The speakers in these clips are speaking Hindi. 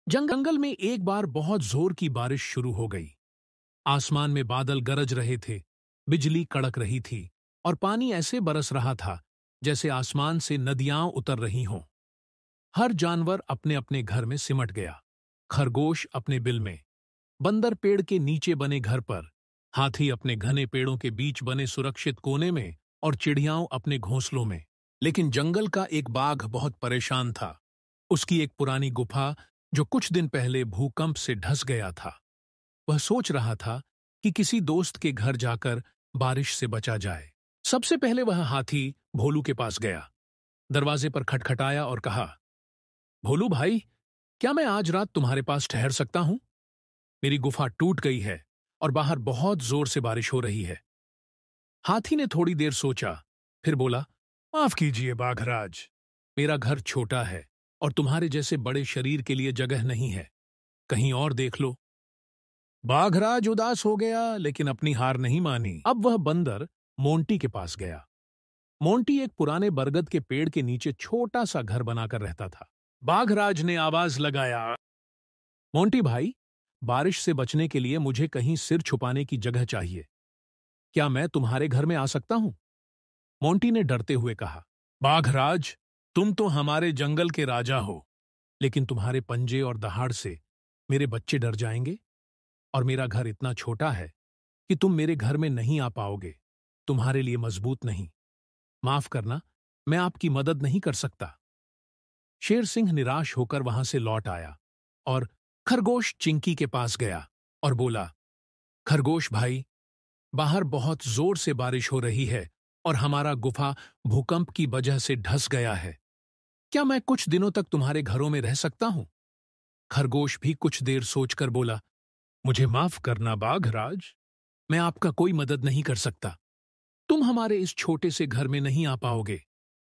जंगल में एक बार बहुत जोर की बारिश शुरू हो गई। आसमान में बादल गरज रहे थे, बिजली कड़क रही थी और पानी ऐसे बरस रहा था जैसे आसमान से नदियां उतर रही हों। हर जानवर अपने अपने घर में सिमट गया। खरगोश अपने बिल में, बंदर पेड़ के नीचे बने घर पर, हाथी अपने घने पेड़ों के बीच बने सुरक्षित कोने में और चिड़ियाओं अपने घोंसलों में। लेकिन जंगल का एक बाघ बहुत परेशान था। उसकी एक पुरानी गुफा जो कुछ दिन पहले भूकंप से ढस गया था। वह सोच रहा था कि किसी दोस्त के घर जाकर बारिश से बचा जाए। सबसे पहले वह हाथी भोलू के पास गया, दरवाजे पर खटखटाया और कहा, भोलू भाई, क्या मैं आज रात तुम्हारे पास ठहर सकता हूं? मेरी गुफा टूट गई है और बाहर बहुत जोर से बारिश हो रही है। हाथी ने थोड़ी देर सोचा, फिर बोला, माफ कीजिए बाघराज, मेरा घर छोटा है और तुम्हारे जैसे बड़े शरीर के लिए जगह नहीं है। कहीं और देख लो। बाघराज उदास हो गया लेकिन अपनी हार नहीं मानी। अब वह बंदर मोंटी के पास गया। मोंटी एक पुराने बरगद के पेड़ के नीचे छोटा सा घर बनाकर रहता था। बाघराज ने आवाज लगाया, मोंटी भाई, बारिश से बचने के लिए मुझे कहीं सिर छुपाने की जगह चाहिए। क्या मैं तुम्हारे घर में आ सकता हूं? मोंटी ने डरते हुए कहा, बाघराज, तुम तो हमारे जंगल के राजा हो, लेकिन तुम्हारे पंजे और दहाड़ से मेरे बच्चे डर जाएंगे और मेरा घर इतना छोटा है कि तुम मेरे घर में नहीं आ पाओगे। तुम्हारे लिए मजबूत नहीं। माफ करना, मैं आपकी मदद नहीं कर सकता। शेर सिंह निराश होकर वहां से लौट आया और खरगोश चिंकी के पास गया और बोला, खरगोश भाई, बाहर बहुत जोर से बारिश हो रही है और हमारा गुफा भूकंप की वजह से ढस गया है। क्या मैं कुछ दिनों तक तुम्हारे घरों में रह सकता हूं? खरगोश भी कुछ देर सोचकर बोला, मुझे माफ करना बाघराज, मैं आपका कोई मदद नहीं कर सकता। तुम हमारे इस छोटे से घर में नहीं आ पाओगे।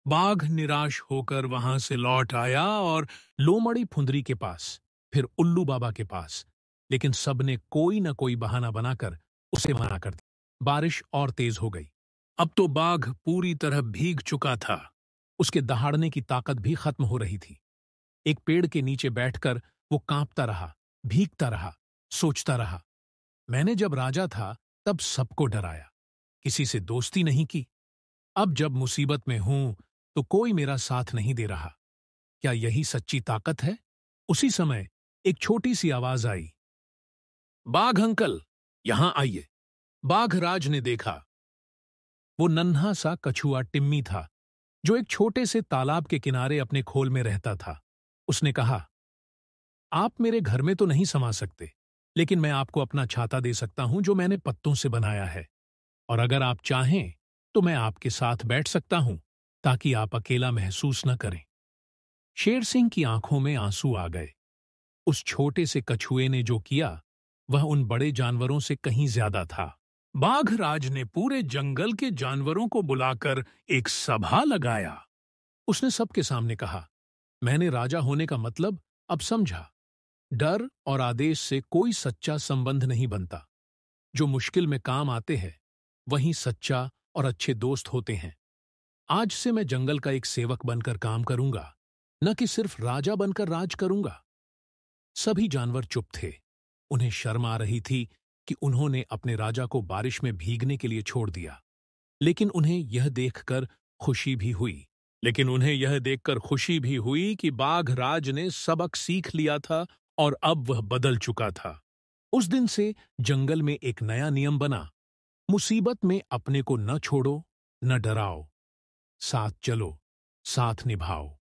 बाघ निराश होकर वहां से लौट आया और लोमड़ी फुंदरी के पास, फिर उल्लू बाबा के पास, लेकिन सबने कोई न कोई बहाना बनाकर उसे मना कर दिया। बारिश और तेज हो गई। अब तो बाघ पूरी तरह भीग चुका था। उसके दहाड़ने की ताकत भी खत्म हो रही थी। एक पेड़ के नीचे बैठकर वो कांपता रहा, भीगता रहा, सोचता रहा, मैंने जब राजा था तब सबको डराया, किसी से दोस्ती नहीं की। अब जब मुसीबत में हूं तो कोई मेरा साथ नहीं दे रहा। क्या यही सच्ची ताकत है? उसी समय एक छोटी सी आवाज आई, बाघ अंकल, यहां आइए। बाघराज ने देखा। वो नन्हा सा कछुआ टिम्मी था जो एक छोटे से तालाब के किनारे अपने खोल में रहता था। उसने कहा, आप मेरे घर में तो नहीं समा सकते, लेकिन मैं आपको अपना छाता दे सकता हूं जो मैंने पत्तों से बनाया है। और अगर आप चाहें तो मैं आपके साथ बैठ सकता हूं ताकि आप अकेला महसूस न करें। शेर सिंह की आंखों में आंसू आ गए। उस छोटे से कछुए ने जो किया वह उन बड़े जानवरों से कहीं ज्यादा था। बाघराज ने पूरे जंगल के जानवरों को बुलाकर एक सभा लगाया। उसने सबके सामने कहा, मैंने राजा होने का मतलब अब समझा। डर और आदेश से कोई सच्चा संबंध नहीं बनता। जो मुश्किल में काम आते हैं वही सच्चा और अच्छे दोस्त होते हैं। आज से मैं जंगल का एक सेवक बनकर काम करूंगा, न कि सिर्फ राजा बनकर राज करूंगा। सभी जानवर चुप थे। उन्हें शर्म आ रही थी कि उन्होंने अपने राजा को बारिश में भीगने के लिए छोड़ दिया। लेकिन उन्हें यह देखकर खुशी भी हुई कि बाघराज ने सबक सीख लिया था और अब वह बदल चुका था। उस दिन से जंगल में एक नया नियम बना, मुसीबत में अपने को न छोड़ो, न डराओ, साथ चलो, साथ निभाओ।